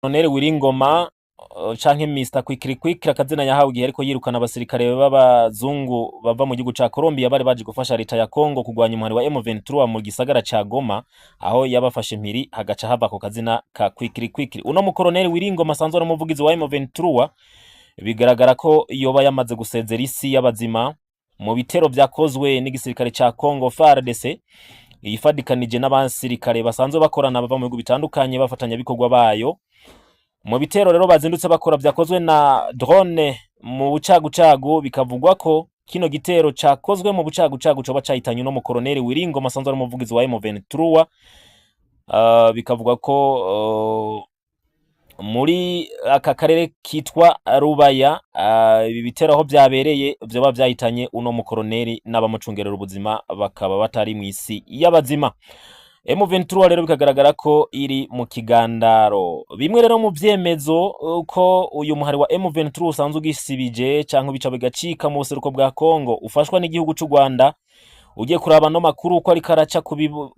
Colonel Wiringoma canke Mr Kwikirikwikira akazina yahawe igihe ariko yirukana abasirikare b'abazungu bava mu gihugu ca Colombia bari baje gufasha leta ya Congo kugwanya umuhari wa M23 mu gisagara ca Goma, aho yabafashe impiri hagaca hava ako kazina ka Kwikirikwikiri. Uno mu Colonel Wiringoma asanzwe ari umuvugizi wa M23, bigaragara ko yoba yamaze gusezera isi y'abazima mu bitero vyakozwe n'igisirikare ca Congo FARDC yifadikanije n'abasirikare basanzwe bakorana bava mu bihugu bitandukanye bafatanya bikorwa bayo. Mu bitero rero bazindutse bakora vyakozwe na drone mu bucagucagu, bikavugwa ko kino gitero cakozwe mu bucagucagu coba cahitanye no mu Colonel Wiringoma asanzwe ari umuvugizi wa M23. Bikavugwa ko muri aka karere kitwa Rubaya ibi bitero aho vyabereye vyoba vyahitanye uno mu Colonel n'abamucungerera ubuzima bakaba batari mw'isi y'abazima. M23 rero bikagaragara ko iri mu kigandaro. Bimwe rero mu vyemezo ko uyu muhari wa M23 usanzwe ugisibije canke bica bigacika mu buseruko bwa Congo ufashwa n'igihugu c'u Rwanda. Ugiye kuraba no makuru ko ari karaca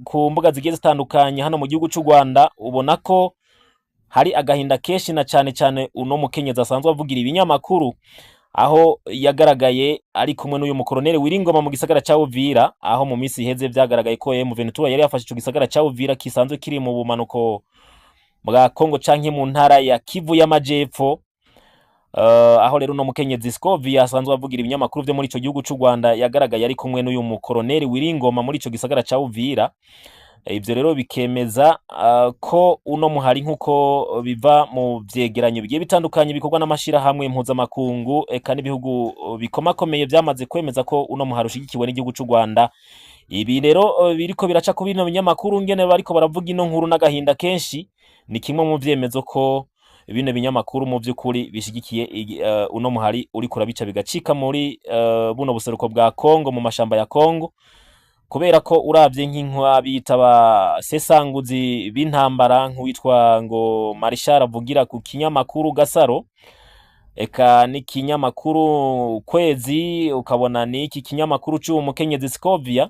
ku mbuga zigiye zitandukanye hano mu gihugu c'u Rwanda, ubona ko hari agahinda kenshi na cane uno mukenyezi asanzwe avugira ibinyamakuru, aho yagaragaye ari kumwe n'uyu mu Colonel Wiringoma mu gisagara ca Uvira, aho mu misi iheze vyagaragaye ko M23 yari yafashe ico gisagara ca Uvira kisanzwe kiri mu bumanuko bwa Congo canke mu ntara ya Kivu y'Amajepfo. Aho rero no mukenyezi Scovia asanzwe avugira ibinyamakuru vyo muri ico gihugu c'u Rwanda yagaragaye ari kumwe n'uyu mu Colonel Wiringoma muri ico gisagara ca Uvira. Ivyo rero bikemeza ko uno muhari nkuko biva mu vyegeranyo bigiye bitandukanye bikorwa n'amashirahamwe mpuzamakungu eka n'ibihugu bikomakomeye vyamaze kwemeza ko uno muhari ushigikiwe n'igihugu c'u Rwanda. Ibi rero biriko biraca ku bino binyamakuru ngene bariko baravuga ino nkuru n'agahinda kenshi, ni kimwe mu vyemezo ko bino binyamakuru mu vy'ukuri bishigikiye uno muhari uriko urabica bigacika muri buno buseruko bwa Congo mu mashamba ya Congo, kubera ko uravye nk'inkwa bita abasesanguzi b'intambara nk'uwitwa ngo Marshal avugira ku kinyamakuru Gasaro, eka n'ikinyamakuru Kwezi, ukabona n'iki kinyamakuru c'uwo mukenyezi Scovia,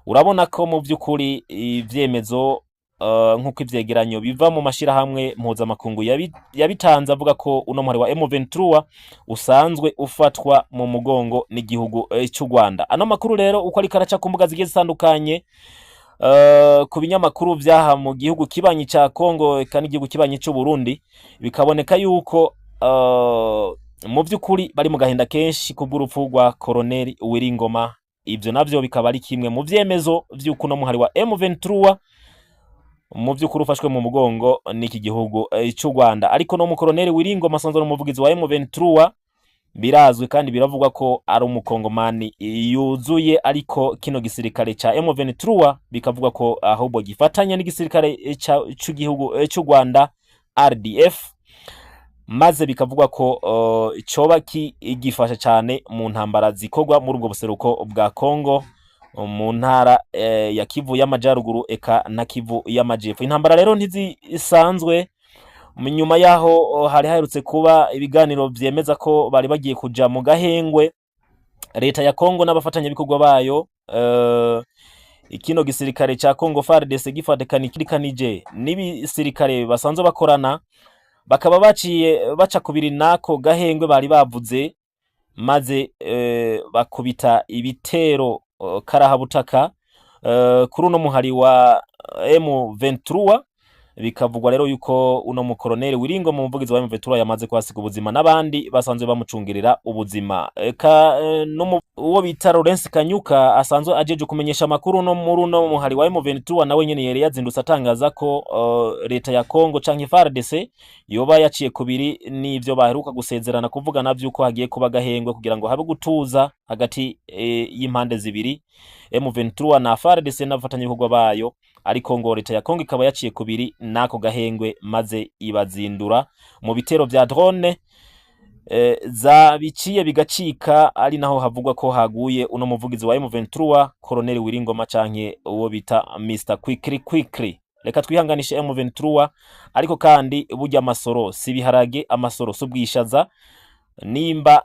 urabona ko mu vy'ukuri ivyemezo nk'uko ivyegeranyo biva mu mashirahamwe mpuzamakungu yabitanze avuga ko uno muhari wa M23 usanzwe ufatwa mu mugongo n'igihugu c'u Rwanda. Ano makuru rero uko ari karaca ku mbuga zigiye zitandukanye ku binyamakuru vyaha mu gihugu kibanyi ca Congo eka n'igihugu kibanyi c'u Burundi, bikaboneka yuko mu vy'ukuri bari mu gahinda kenshi kubw'urupfu rwa Colonel Wiringoma. Ivyo navyo bikaba ari kimwe mu vyemezo vy'uko uno muhari wa M23 mu vy'ukuri ufashwe mu mugongo n'iki gihugu c'u Rwanda. Ariko no mu Colonel Wiringoma asanzwe n'umuvugizi wa M23 birazwi kandi biravugwa ko ari umukongomani yuzuye, ariko kino gisirikare ca M23 bikavugwa ko ahubwo gifatanya n'igisirikare cy'igihugu c'u Rwanda RDF, maze bikavugwa ko coba gifasha cane mu ntambara zikorwa muri ubwo buseruko bwa Congo mu ntara ya Kivu y'Amajaruguru eka na Kivu y'Amajepfo. Intambara rero ntizisanzwe, nyuma yaho hari haherutse kuba ibiganiro vyemeza ko bari bagiye kuja mu gahengwe leta ya Congo n'abafatanya bikorwa bayo. Ikino gisirikare ca Congo FARDC gifatikanije n'ibisirikare basanzwe bakorana, bakaba baciye baca kubiri nako gahengwe bari bavuze, maze bakubita ibitero karahabutaka kuri uno muhari wa M23. Bikavugwa rero yuko uno mu Colonel Wiringoma umuvugizi wa M23 yamaze kwasiga ubuzima n'abandi basanzwe bamucungirira ubuzima. Eka uwo bita Lawrence Kanyuka asanzwe ajeje kumenyesha amakuru no muri uno muhari wa M23 nawe nyene yari yazindutse atangaza ko leta ya Congo canke FARDC yoba yaciye kubiri n'ivyo baheruka gusezerana kuvuga navyo ko hagiye kuba gahengwe kugira ngo habe gutuza hagati y'impande zibiri M23 na FARDC n'abafatanya bikorwa bayo. Ariko ngo leta ya Congo ikaba yaciye kubiri nako gahengwe maze ibazindura mu bitero vya drone biciye bigacika, ari naho havugwa ko haguye uno muvugizi wa M23 Colonel Wiringoma canke uwo bita Mr Kwikirikwikiri. Reka twihanganishe M23, ariko kandi burya amasoro si biharage, amasoro subwishaza. Nimba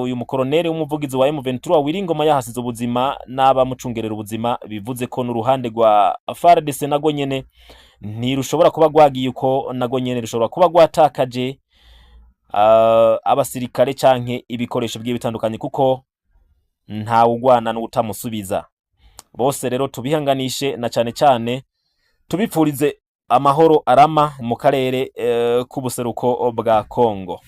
uyu mukoloneli w'umuvugizi wa M23 Wiringoma yahasize ubuzima n'abamucungerera ubuzima, bivuze ko n'uruhande rwa FARDC nago nyene ntirushobora kuba rwagiye uko nago nyene rushobora kuba rwatakaje abasirikare canke ibikoresho bigiye bitandukanye, kuko ntawe ugwana n'utamusubiza. Bose rero tubihanganishe, na cane cane tubipfurize amahoro arama mu karere k'ubuseruko bwa Kongo.